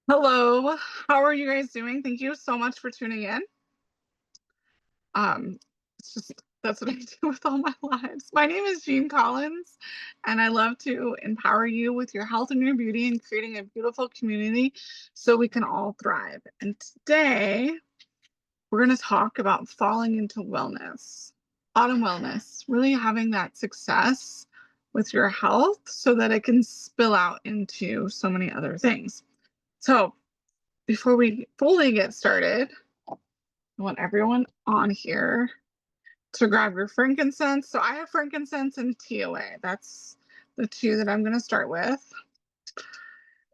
Hello, how are you guys doing? Thank you so much for tuning in. Um, it's just that's what I do with all my lives. My name is Jean Collins, and I love to empower you with your health and your beauty and creating a beautiful community so we can all thrive. And today we're going to talk about falling into wellness, autumn wellness, really having that success with your health so that it can spill out into so many other things. So, before we fully get started, I want everyone on here to grab your frankincense. So I have frankincense and TOA. That's the two that I'm going to start with.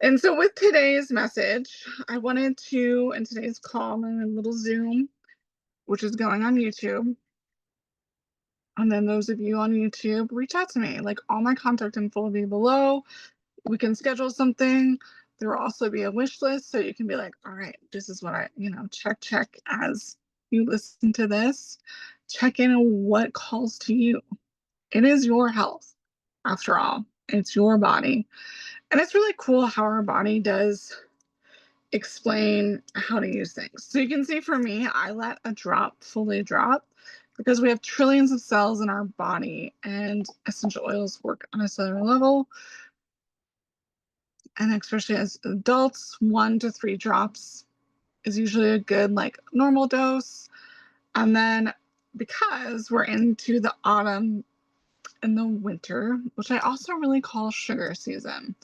And so with today's message, I wanted to, in today's call, and a little Zoom, which is going on YouTube. And then those of you on YouTube, reach out to me. Like all my contact info will be below. We can schedule something. There will also be a wish list. So you can be like, all right, this is what check as you listen to this. Check in on what calls to you. It is your health, after all. It's your body. And it's really cool how our body does explain how to use things. So you can see for me, I let a drop fully drop because we have trillions of cells in our body and essential oils work on a cellular level. And especially as adults, 1 to 3 drops is usually a good, like, normal dose. And then because we're into the autumn and the winter, which I also really call sugar season.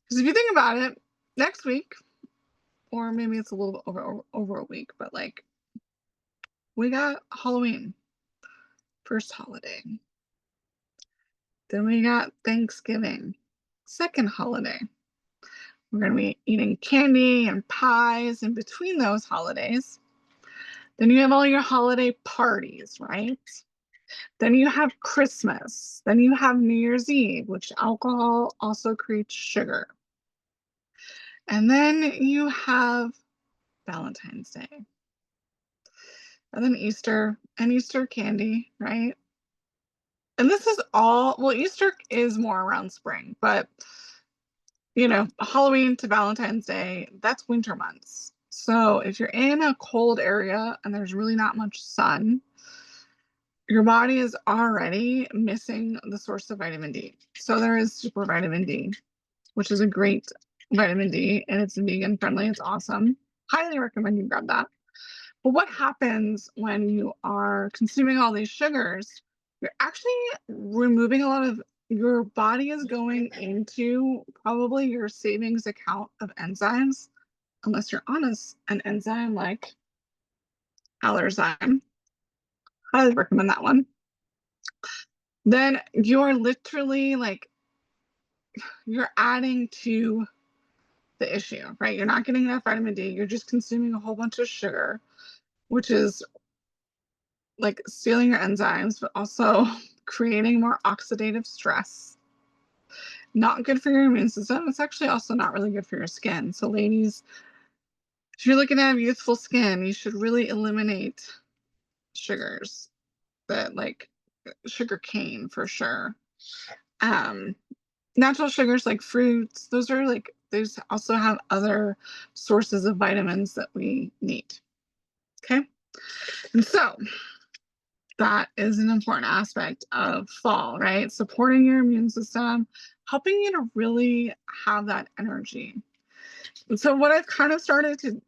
Because if you think about it, next week, or maybe it's a little bit over a week, but like we got Halloween, first holiday. Then we got Thanksgiving, second holiday. We're going to be eating candy and pies in between those holidays. Then you have all your holiday parties, right? Then you have Christmas. Then you have New Year's Eve, which alcohol also creates sugar. And then you have Valentine's Day. And then Easter and Easter candy, right? And this is all, well, Easter is more around spring, but Halloween to Valentine's Day, that's winter months. So if you're in a cold area and there's really not much sun, your body is already missing the source of vitamin D. So there is super vitamin D, which is a great vitamin D, and it's vegan friendly. It's awesome. Highly recommend you grab that. But what happens when you are consuming all these sugars? You're actually removing a lot of, your body is going into probably your savings account of enzymes, unless you're on an enzyme like allerzyme. Highly recommend that one. Then you're literally like, you're adding to the issue, right? You're not getting enough vitamin D. You're just consuming a whole bunch of sugar, which is like stealing your enzymes, but also creating more oxidative stress. Not good for your immune system. It's actually also not really good for your skin. So, ladies, if you're looking to have youthful skin, you should really eliminate sugars, that like sugar cane for sure. Um, Natural sugars like fruits, those also have other sources of vitamins that we need. Okay. And so that is an important aspect of fall, right? Supporting your immune system, helping you to really have that energy. And so what I've kind of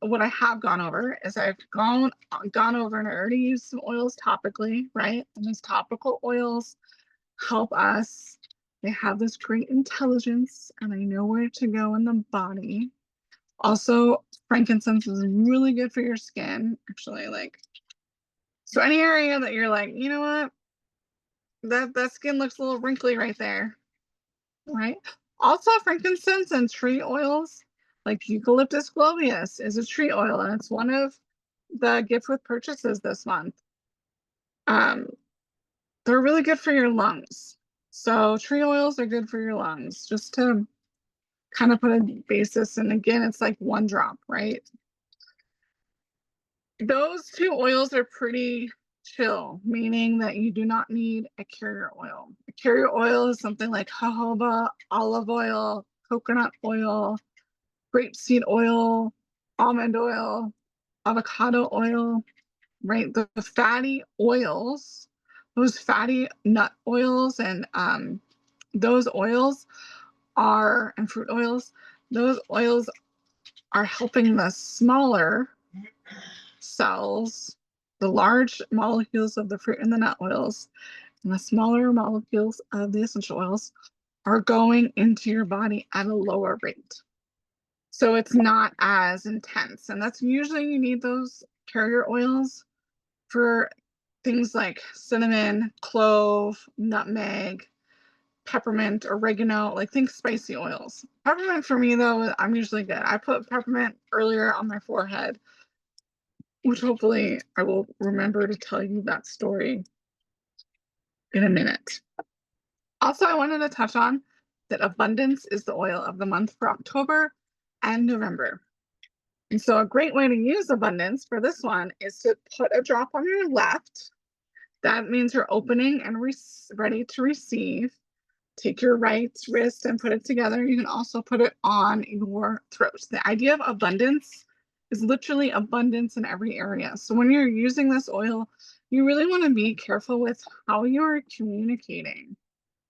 what I have gone over is I've gone over and I already used some oils topically, right? And those topical oils help us. They have this great intelligence and I know where to go in the body. Also, frankincense is really good for your skin, actually, like, so any area that you're like, you know what, that skin looks a little wrinkly right there, right? Also, frankincense and tree oils like eucalyptus globius is a tree oil, and it's one of the gift with purchases this month. Um, they're really good for your lungs. So tree oils are good for your lungs, just to kind of put a basis. And again, it's like 1 drop, right? Those 2 oils are pretty chill, meaning that you do not need a carrier oil. A carrier oil is something like jojoba, olive oil, coconut oil, grapeseed oil, almond oil, avocado oil, right? The fatty oils, those fatty nut oils and those oils are, and fruit oils, those oils are helping the smaller cells, the large molecules of the fruit and the nut oils, and the smaller molecules of the essential oils are going into your body at a lower rate. So it's not as intense. And that's usually you need those carrier oils for things like cinnamon, clove, nutmeg, peppermint, oregano, like think spicy oils. Peppermint for me though, I'm usually good. I put peppermint earlier on my forehead, which hopefully I will remember to tell you that story in a minute. Also, I wanted to touch on that abundance is the oil of the month for October and November. And so a great way to use abundance for this one is to put a drop on your left. That means you're opening and ready to receive. Take your right wrist and put it together. You can also put it on your throat. The idea of abundance is literally abundance in every area. So when you're using this oil, you really want to be careful with how you're communicating.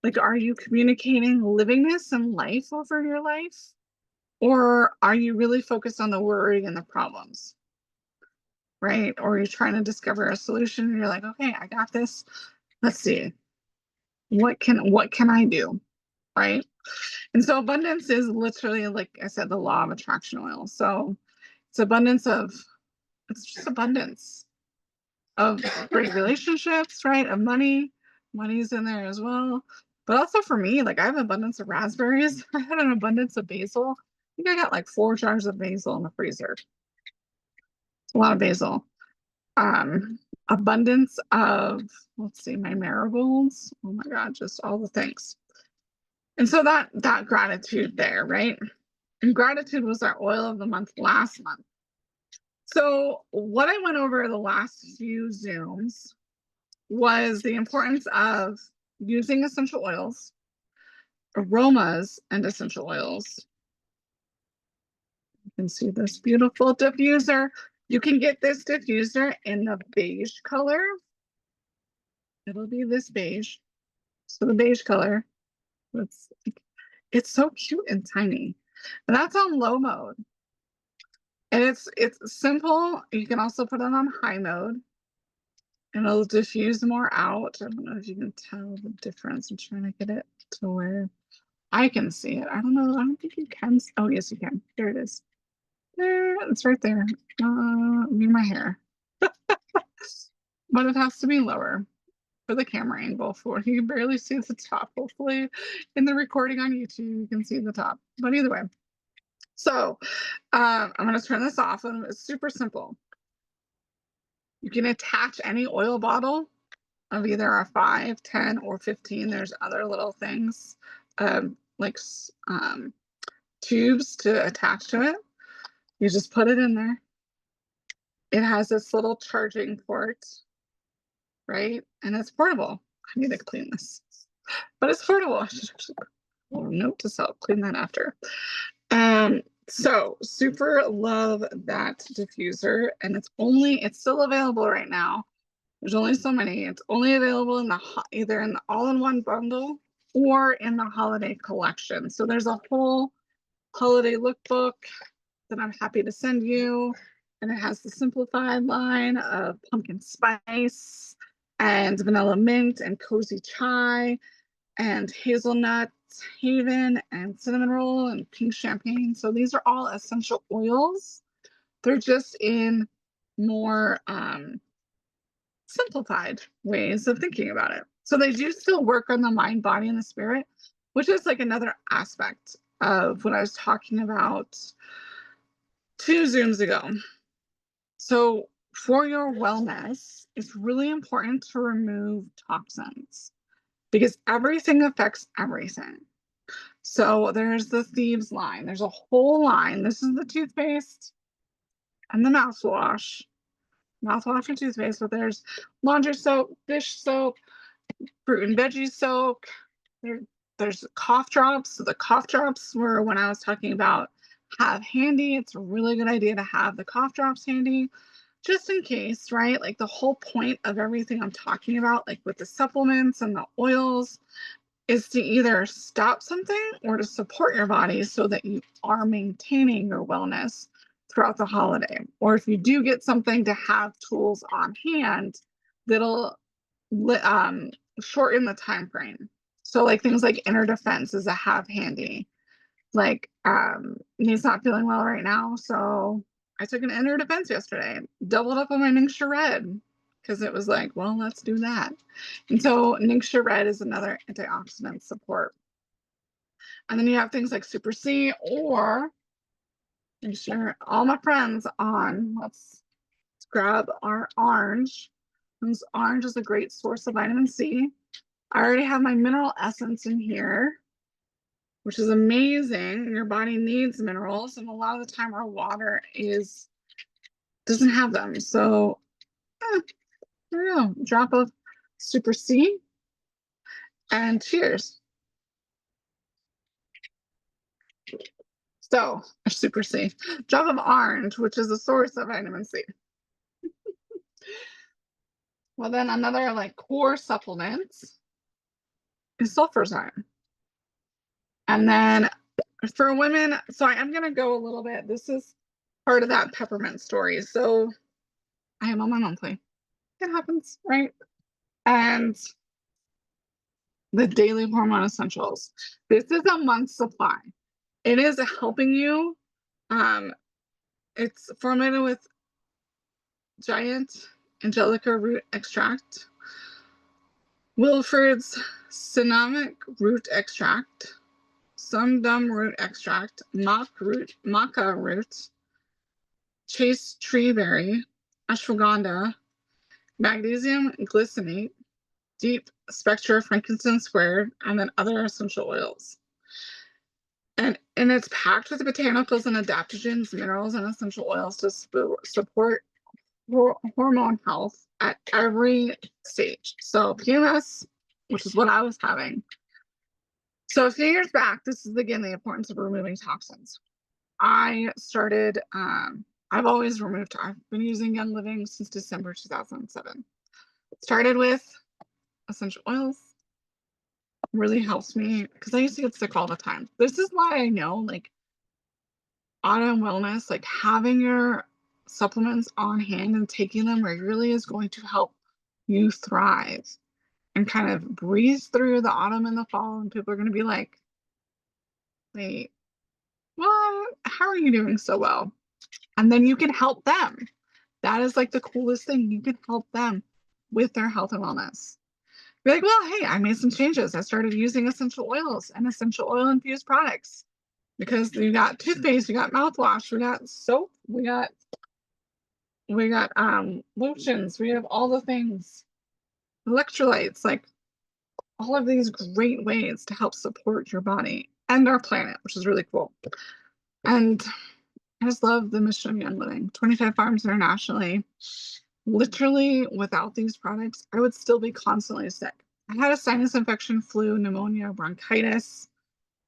Like, are you communicating livingness and life over your life? Or are you really focused on the worry and the problems? Right? Or are you trying to discover a solution and you're like, okay, I got this. Let's see. What can I do? Right? And so abundance is literally, like I said, the law of attraction oil. So it's just abundance of great relationships, right? Of money. Money's in there as well. But also for me, like I have abundance of raspberries. I had an abundance of basil. I think I got like 4 jars of basil in the freezer. A lot of basil. Abundance of, let's see, my marigolds. Oh my God, just all the things. And so that gratitude there, right? And gratitude was our oil of the month last month. So what I went over the last few Zooms was the importance of using essential oils, aromas, and essential oils. You can see this beautiful diffuser. You can get this diffuser in the beige color. It'll be this beige. So the beige color. It's so cute and tiny. And that's on low mode. And it's simple. You can also put it on high mode. And it'll diffuse more out. I don't know if you can tell the difference. I'm trying to get it to where I can see it. I don't know. I don't think you can. Oh, yes, you can. There it is. There, it's right there. Near my hair. But it has to be lower for the camera angle for you can barely see the top. Hopefully in the recording on YouTube you can see the top. But either way. So I'm going to turn this off and it's super simple. You can attach any oil bottle of either a 5, 10, or 15. There's other little things like tubes to attach to it. You just put it in there. It has this little charging port, right? And it's portable. I need to clean this, but it's portable. I should actually put a little note to self, clean that after. So super love that diffuser, and it's still available right now. There's only so many. It's only available in either in the all-in-one bundle or in the holiday collection. So there's a whole holiday lookbook that I'm happy to send you. And it has the simplified line of pumpkin spice and vanilla mint and cozy chai and hazelnut haven and cinnamon roll and pink champagne. So these are all essential oils. They're just in more simplified ways of thinking about it. So they do still work on the mind, body, and the spirit, which is like another aspect of what I was talking about 2 Zooms ago. So for your wellness, it's really important to remove toxins because everything affects everything. So there's the thieves line. There's a whole line. This is the toothpaste and the mouthwash and toothpaste, but there's laundry soap, dish soap, fruit and veggie soap. there's cough drops. So the cough drops were when I was talking about have handy. It's a really good idea to have the cough drops handy just in case, right? Like the whole point of everything I'm talking about, like with the supplements and the oils, is to either stop something or to support your body so that you are maintaining your wellness throughout the holiday. Or if you do get something, to have tools on hand that'll um, shorten the time frame. So like things like inner defense is a have handy. Like he's not feeling well right now, so I took an inner defense yesterday, doubled up on my Ningxia Red because it was like, well, let's do that. And so Ningxia Red is another antioxidant support. And then you have things like Super C, or make sure all my friends on, let's grab our orange. This orange is a great source of vitamin C. I already have my mineral essence in here, which is amazing. Your body needs minerals, and a lot of the time our water doesn't have them. So there you go. Drop of Super C, and cheers. So, Super C. Drop of orange, which is a source of vitamin C. Well, then another like core supplement is sulfurzyme. And then for women, so I am going to go a little bit. This is part of that peppermint story. So I am on my monthly. It happens, right? And the daily hormone essentials. This is a month's supply. It is helping you. It's formulated with giant angelica root extract, Wilford's cinnamic root extract, sumdum root extract, maca root, chase tree berry, ashwagandha, magnesium glycinate, deep spectra frankincense squared, and then other essential oils. And it's packed with botanicals and adaptogens, minerals, and essential oils to support hormone health at every stage. So PMS, which is what I was having. So a few years back, this is again the importance of removing toxins. I started, I've always removed, I've been using Young Living since December 2007. Started with essential oils. Really helps me because I used to get sick all the time. This is why I know, like, auto wellness, like having your supplements on hand and taking them regularly is going to help you thrive and kind of breeze through the autumn and the fall. And people are going to be like, wait, well, how are you doing so well? And then you can help them. That is like the coolest thing. You can help them with their health and wellness. Be like, well, hey, I made some changes. I started using essential oils and essential oil infused products because we got toothpaste, we got mouthwash, we got soap, we got lotions, we have all the things, electrolytes, like all of these great ways to help support your body and our planet, which is really cool. And I just love the mission of Young Living. 25 farms internationally. Literally, without these products, I would still be constantly sick. I had a sinus infection, flu, pneumonia, bronchitis,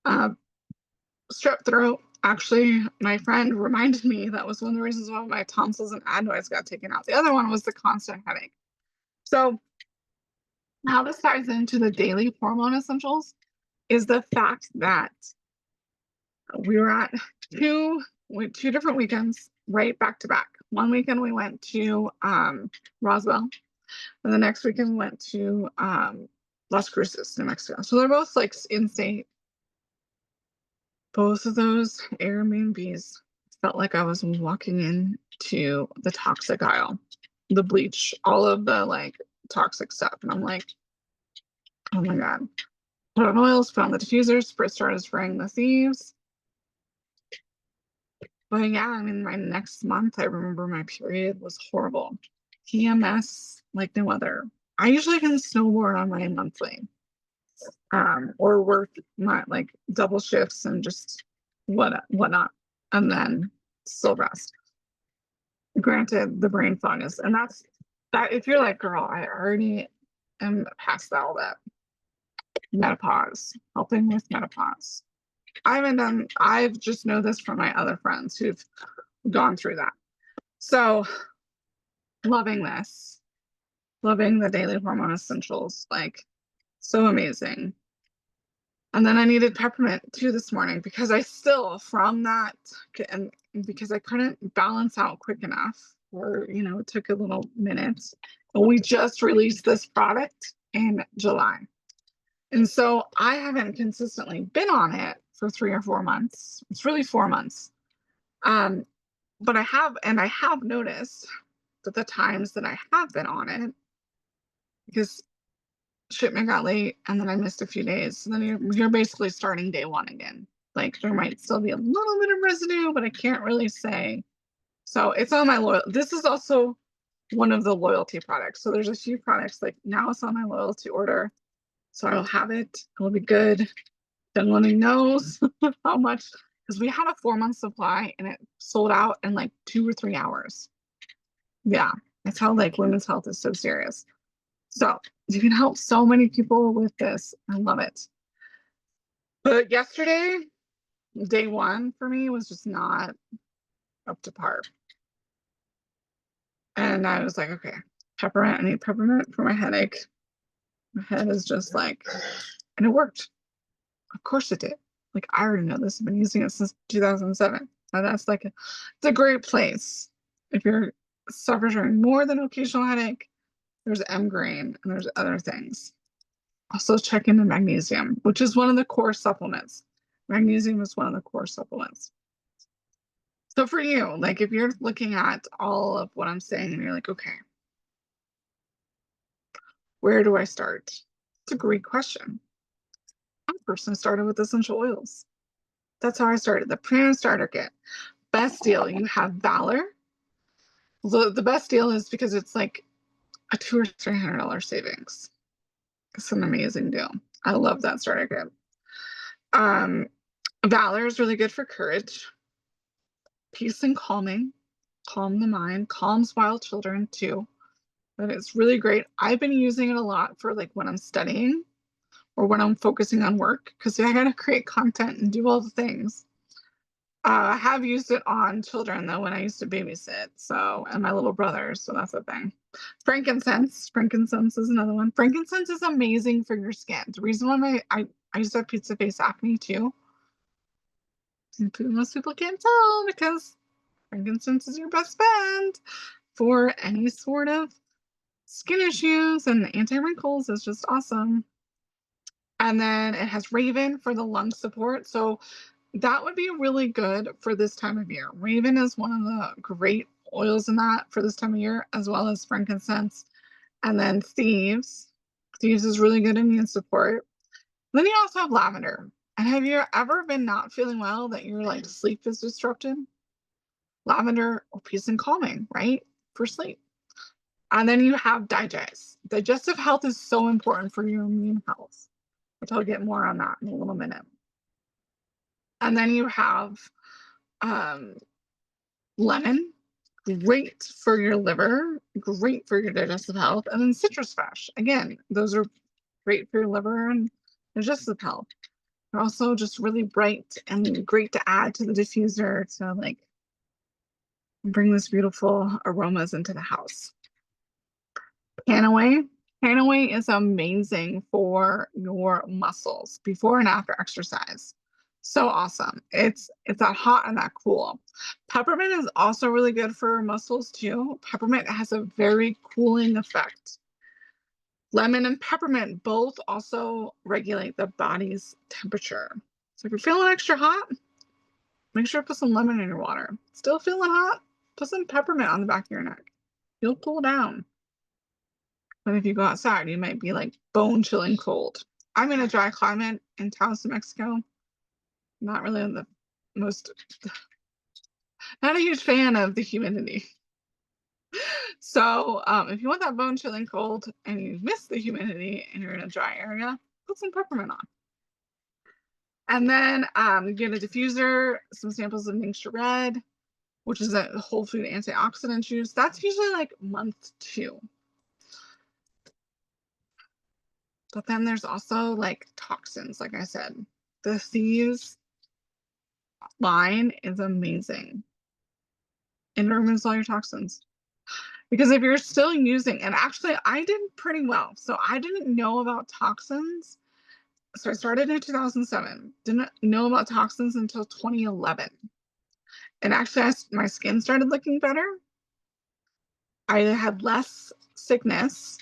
strep throat. Actually, my friend reminded me that was one of the reasons why my tonsils and adenoids got taken out. The other one was the constant headache. So, how this ties into the daily hormone essentials is the fact that we were at two different weekends right back to back. One weekend we went to Roswell, and the next weekend we went to Las Cruces, New Mexico. So they're both like in-state. Both of those Airbnbs felt like I was walking into the toxic aisle, the bleach, all of the like toxic stuff. And I'm like, oh my God. Put on oils, put on the diffusers, started spraying the thieves. But yeah, I mean, my next month, I remember my period was horrible. PMS like no other. I usually can snowboard on my monthly, or work my like double shifts and just whatnot, and then still rest. Granted, the brain fog is, and that's that. If you're like, girl, I already am past all that. menopause, helping with menopause. I've just know this from my other friends who've gone through that. So loving this, loving the daily hormone essentials, like so amazing. And then I needed peppermint too this morning because I still, from that, and because I couldn't balance out quick enough, or, it took a little minute. But we just released this product in July. And so I haven't consistently been on it for 3 or 4 months. It's really 4 months. Um, but I have noticed that the times that I have been on it, because shipment got late and then I missed a few days. So then you're basically starting day one again. Like there might still be a little bit of residue, but I can't really say. So it's on my loyal. This is also one of the loyalty products. So there's a few products like now it's on my loyalty order. So I'll have it. It'll be good. Then when he knows how much, because we had a 4 month supply and it sold out in like 2 or 3 hours. Yeah, that's how like women's health is so serious. So you can help so many people with this. I love it. But yesterday, day one for me was just not up to par. And I was like, okay, peppermint. I need peppermint for my headache. My head is just like, and it worked. Of course it did. Like I already know this. I've been using it since 2007. And that's like it's a great place. If you're suffering more than occasional headache, there's M-grain and there's other things. Also check into magnesium, which is one of the core supplements. Magnesium is one of the core supplements. So for you, like if you're looking at all of what I'm saying and you're like, okay, where do I start? It's a great question. I personally started with essential oils. That's how I started. The premium starter kit. Best deal. You have Valor. The best deal is because it's like a $200 or $300 savings. It's an amazing deal. I love that starter kit. Um, Valor is really good for courage, peace and calming, calm the mind, calms wild children too. But it's really great. I've been using it a lot for like when I'm studying or when I'm focusing on work because I gotta create content and do all the things. I have used it on children though when I used to babysit, so and my little brother, so that's a thing. Frankincense. Frankincense is another one. Frankincense is amazing for your skin. The reason why I used to have pizza face acne too. Most people can't tell because frankincense is your best friend for any sort of skin issues, and anti-wrinkles is just awesome. And then it has Raven for the lung support. So that would be really good for this time of year. Raven is one of the great oils in that for this time of year, as well as frankincense. And then Thieves. Thieves is really good immune support. Then you also have lavender. And have you ever been not feeling well that your like sleep is disrupted? Lavender or peace and calming, right? For sleep. And then you have digest. Digestive health is so important for your immune health, which I'll get more on that in a little minute. And then you have um, lemon, great for your liver, great for your digestive health. And then citrus fresh. Again, those are great for your liver and digestive health. They're also just really bright and great to add to the diffuser to like bring this beautiful aromas into the house. Panaway. Panaway is amazing for your muscles before and after exercise. So awesome. It's that hot and that cool. Peppermint is also really good for muscles too. Peppermint has a very cooling effect. Lemon and peppermint both also regulate the body's temperature. So if you're feeling extra hot, make sure to put some lemon in your water. Still feeling hot? Put some peppermint on the back of your neck. You'll cool down. But if you go outside, you might be like bone chilling cold. I'm in a dry climate in Taos, New Mexico. Not really the most, not a huge fan of the humidity. So if you want that bone chilling cold and you miss the humidity and you're in a dry area, put some peppermint on. And then you get a diffuser, some samples of Ningxia Red, which is a whole food antioxidant juice. That's usually like month 2. But then there's also like toxins, like I said. The Thieves line is amazing. It removes all your toxins. Because if you're still using, and actually I did pretty well. So I didn't know about toxins. So I started in 2007. Didn't know about toxins until 2011. And actually my skin started looking better. I had less sickness,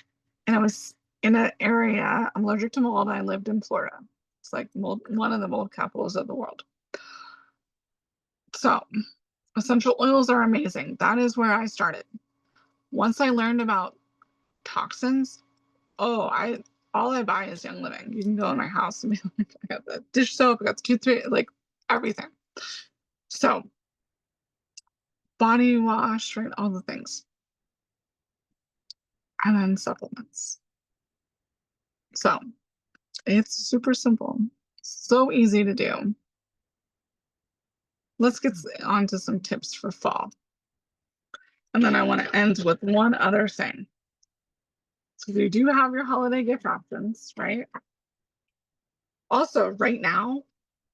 and I was in an area, I'm allergic to mold. I lived in Florida. It's like mold, one of the mold capitals of the world. So essential oils are amazing. That is where I started. Once I learned about toxins, oh, all I buy is Young Living. You can go in my house and be like, I got the dish soap, I got the toothpaste, like everything. So body wash, right? All the things. And then supplements. So it's super simple. So easy to do. Let's get on to some tips for fall. And then I want to end with one other thing. So you do have your holiday gift options, right? Also, right now,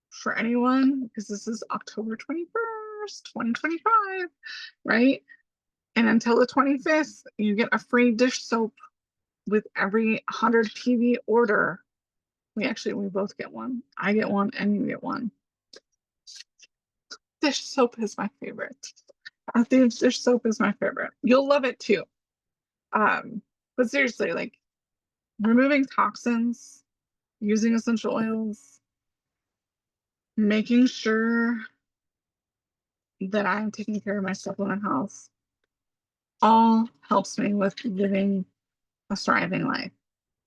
for anyone, because this is October 21st, 2025, right? And until the 25th, you get a free dish soap with every 100 PV order. We both get one. I get one and you get one. Dish soap is my favorite. I think dish soap is my favorite. You'll love it too. But seriously, like removing toxins, using essential oils, making sure that I'm taking care of my supplement health, all helps me with living a thriving life.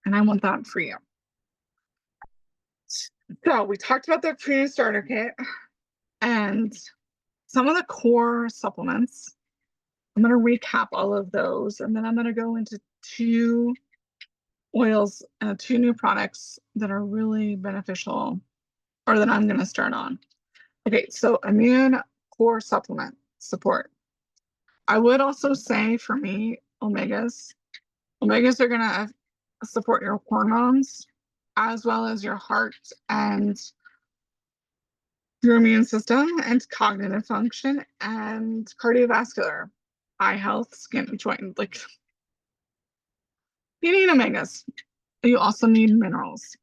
And I want that for you. So we talked about the pre-starter kit and some of the core supplements. I'm going to recap all of those, and then I'm going to go into two oils, two new products that are really beneficial, or that I'm going to start on. Okay, so immune core supplement support. I would also say for me, omegas. Omegas are going to support your hormones as well as your heart and your immune system and cognitive function and cardiovascular, eye health, skin, joint. Like you need omegas. You also need minerals.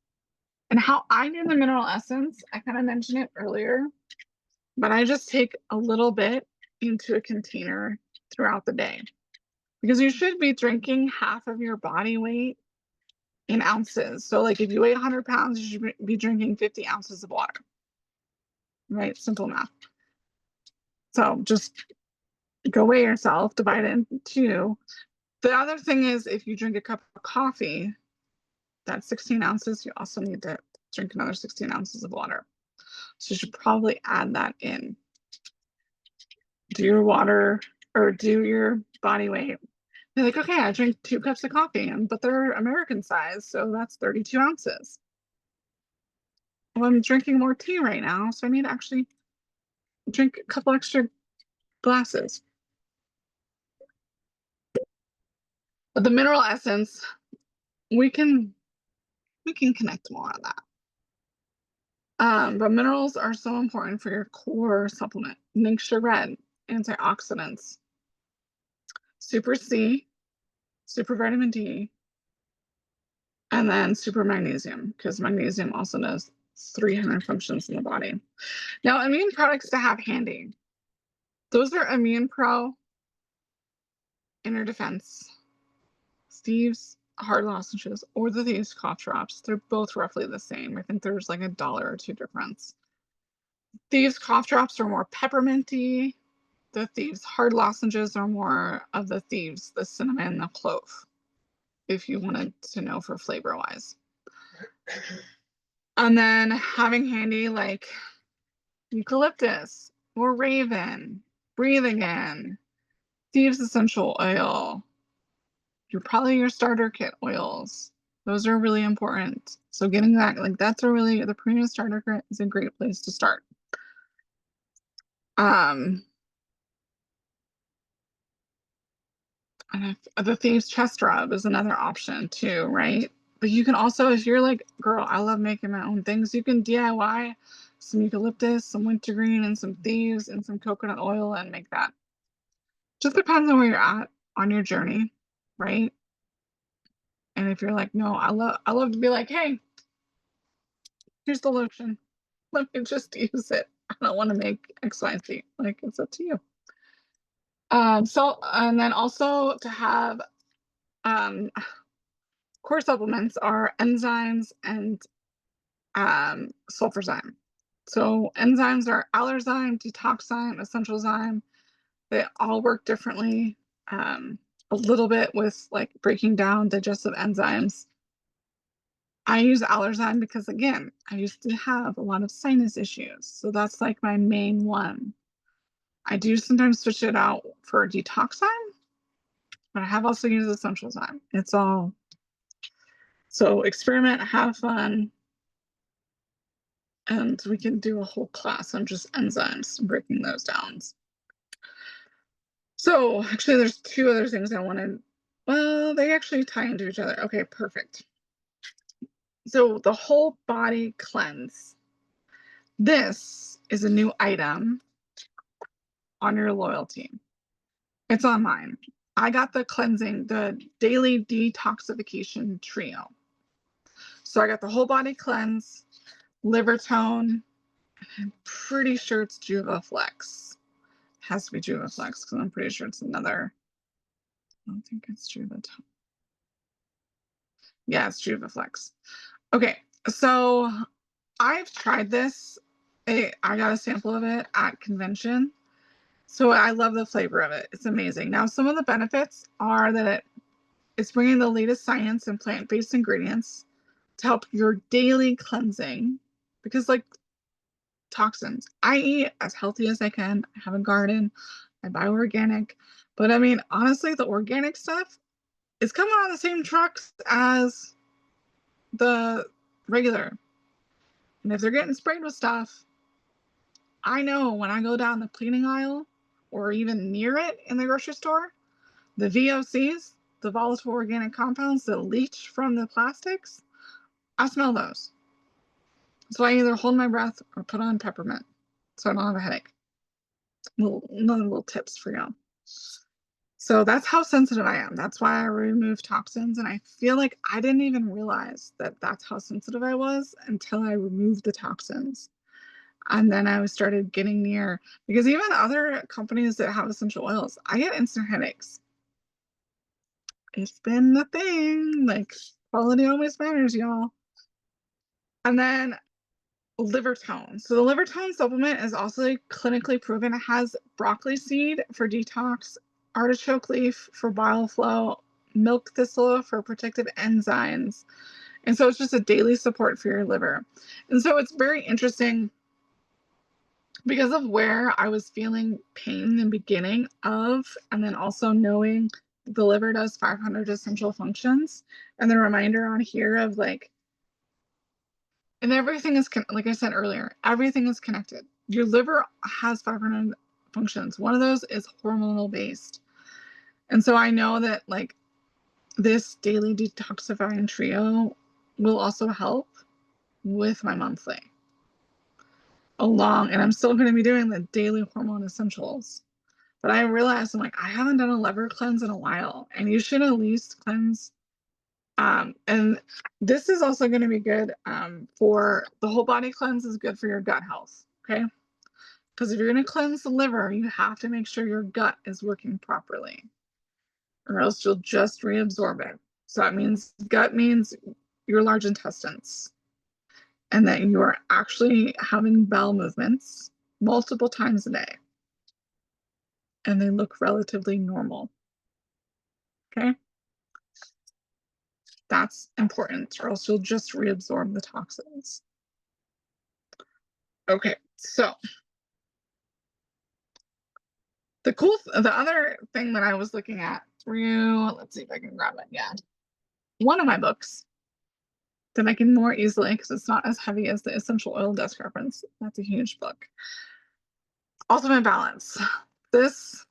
And how I do the mineral essence, I kind of mentioned it earlier, but I just take a little bit into a container throughout the day because you should be drinking half of your body weight in ounces. So like if you weigh 100 pounds, you should be drinking 50 ounces of water, right? Simple math. So just go weigh yourself, divide it into two. The other thing is if you drink a cup of coffee, that's 16 ounces. You also need to drink another 16 ounces of water. So you should probably add that in. Do your water or do your body weight. They're like, okay, I drink 2 cups of coffee, but they're American size, so that's 32 ounces. Well, I'm drinking more tea right now, so I need to actually drink a couple extra glasses. But the mineral essence, we can connect more on that. But minerals are so important for your core supplement. Ningxia Red, antioxidants, Super C, Super Vitamin D, and then Super Magnesium, because magnesium also does 300 functions in the body. Now, immune products to have handy. Those are Immune Pro, Inner Defense, Steve's Hard Lozenges, or the Thieves Cough Drops. They're both roughly the same. I think there's like $1 or $2 difference. Thieves Cough Drops are more pepperminty. The Thieves Hard Lozenges are more of the Thieves, the cinnamon, the clove, if you wanted to know for flavor wise. And then having handy like eucalyptus or raven, breathe again, Thieves essential oil. Probably your starter kit oils. Those are really important. So getting that, like that's the premium starter kit is a great place to start. And the Thieves chest rub is another option too, right? But you can also, if you're like, girl, I love making my own things, you can DIY some eucalyptus, some wintergreen, and some thieves, and some coconut oil and make that. Just depends on where you're at on your journey, right? And if you're like, no, I love to be like, hey, here's the lotion. Let me just use it. I don't want to make X, Y, and Z. Like, it's up to you. So and then also to have um core supplements are enzymes and sulfurzyme. So enzymes are allerzyme, detoxzyme, essential zyme. They all work differently. A little bit with like breaking down digestive enzymes. I use allerzyme because again, I used to have a lot of sinus issues. So that's like my main one. I do sometimes switch it out for detoxzyme, but I have also used essential zyme. It's all so experiment, have fun, and we can do a whole class on just enzymes, breaking those down. So actually, there's two other things I wanted. Well, they actually tie into each other. Okay, perfect. So the whole body cleanse. This is a new item on your loyalty. It's on mine. I got the daily detoxification trio. So I got the whole body cleanse, liver tone. I'm pretty sure it's Juvaflex. Has to be Juvaflex because I'm pretty sure it's another. I don't think it's Juvaflex. Yeah, it's Juvaflex. Okay, so I've tried this. I got a sample of it at convention. So I love the flavor of it. It's amazing. Now, some of the benefits are that it's bringing the latest science and plant-based ingredients to help your daily cleansing. Because like toxins, I eat as healthy as I can. I have a garden. I buy organic. But I mean, honestly, the organic stuff is coming on the same trucks as the regular. And if they're getting sprayed with stuff, I know when I go down the cleaning aisle or even near it in the grocery store, the VOCs, the volatile organic compounds that leach from the plastics, I smell those. So I either hold my breath or put on peppermint so I don't have a headache. Another little tips for y'all. So that's how sensitive I am. That's why I remove toxins. And I feel like I didn't even realize that that's how sensitive I was until I removed the toxins. And then I started getting near, because even other companies that have essential oils, I get instant headaches. It's been the thing. Like, quality always matters, y'all. And then liver tone. So the liver tone supplement is also clinically proven. It has broccoli seed for detox, artichoke leaf for bile flow, milk thistle for protective enzymes. And so it's just a daily support for your liver. And so it's very interesting because of where I was feeling pain in the beginning of, and then also knowing the liver does 500 essential functions, and the reminder on here of like, and everything is, like I said earlier, everything is connected. Your liver has 500 functions. One of those is hormonal based. And so I know that like this daily detoxifying trio will also help with my monthly along, and I'm still going to be doing the daily hormone essentials. But I realized I'm like, I haven't done a liver cleanse in a while, and you should at least cleanse. And this is also going to be good for the whole body cleanse is good for your gut health. Okay. Because if you're going to cleanse the liver, you have to make sure your gut is working properly, or else you'll just reabsorb it. So that means gut means your large intestines, and that you are actually having bowel movements multiple times a day, and they look relatively normal. Okay. That's important, or else you'll just reabsorb the toxins. Okay, so the other thing that I was looking at through, let's see if I can grab it. Yeah, one of my books that I can more easily, because it's not as heavy as the essential oil desk reference. That's a huge book. Ultimate Balance. This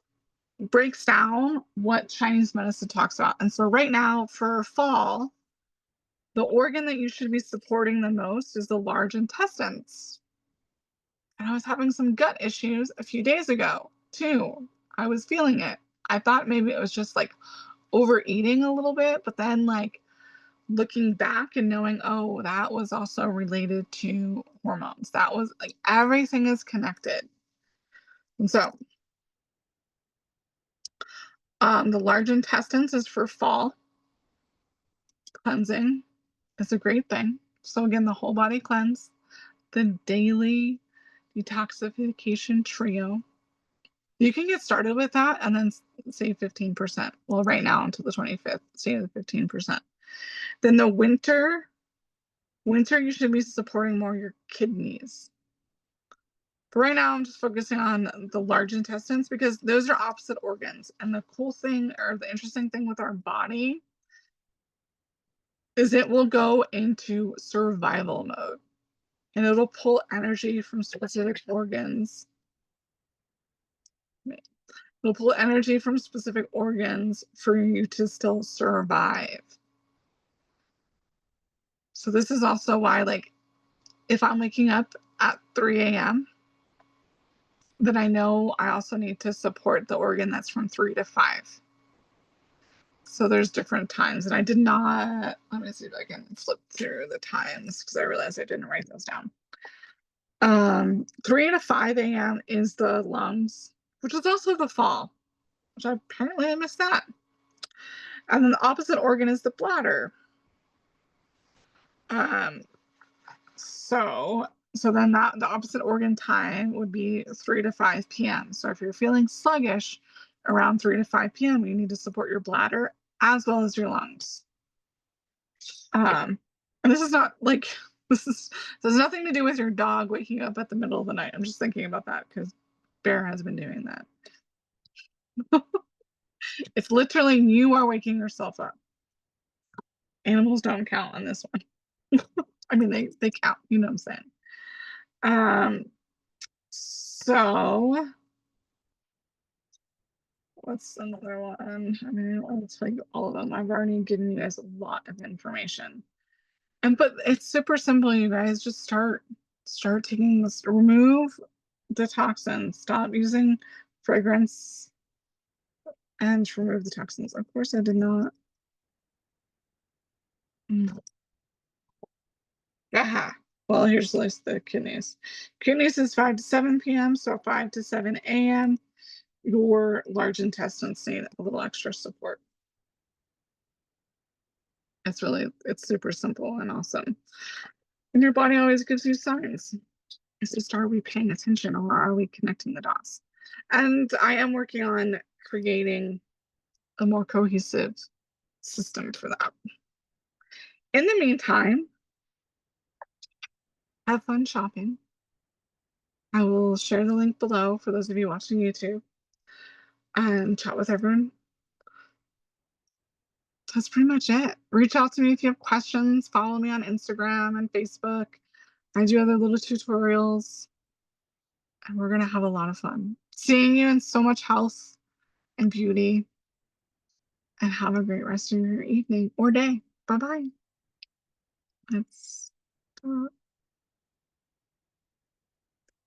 breaks down what Chinese medicine talks about. And so right now for fall, The organ that you should be supporting the most is the large intestines. And I was having some gut issues a few days ago too. I was feeling it. I thought maybe it was just like overeating a little bit, but then like looking back and knowing, oh, that was also related to hormones. That was like everything is connected. And so, the large intestines is for fall cleansing. It's a great thing. So again, the whole body cleanse, the daily detoxification trio. You can get started with that and then save 15%. Well, right now until the 25th, save the 15%. Then the winter, you should be supporting more your kidneys. But right now, I'm just focusing on the large intestines because those are opposite organs. And the cool thing or the interesting thing with our body is it will go into survival mode and it'll pull energy from specific organs. It'll pull energy from specific organs for you to still survive. So this is also why, like, if I'm waking up at 3 a.m., then I know I also need to support the organ that's from 3 to 5. So there's different times. And I did not, let me see if I can flip through the times because I realized I didn't write those down. 3 to 5 a.m. is the lungs, which is also the fall, which apparently I missed that. And then the opposite organ is the bladder. Um, so then that the opposite organ time would be 3 to 5 p.m. So if you're feeling sluggish around 3 to 5 p.m., you need to support your bladder as well as your lungs. And this is not like this has nothing to do with your dog waking up at the middle of the night. I'm just thinking about that because Bear has been doing that. It's literally you are waking yourself up. Animals don't count on this one. I mean, they count. You know what I'm saying? So what's another one? I mean, I don't want to tell you all of them. I've already given you guys a lot of information. But it's super simple, you guys. Just start taking this, remove the toxins, stop using fragrance, and remove the toxins. Of course, I did not. Aha. Well, here's the list of the kidneys. Kidneys is 5 to 7 p.m., so 5 to 7 a.m. Your large intestines need a little extra support. It's super simple and awesome. And your body always gives you signs. It's just, are we paying attention or are we connecting the dots? And I am working on creating a more cohesive system for that. In the meantime, have fun shopping. I will share the link below for those of you watching YouTube and chat with everyone. That's pretty much it. Reach out to me if you have questions. Follow me on Instagram and Facebook. I do other little tutorials, and we're going to have a lot of fun. Seeing you in so much health and beauty, and have a great rest of your evening or day. Bye bye. That's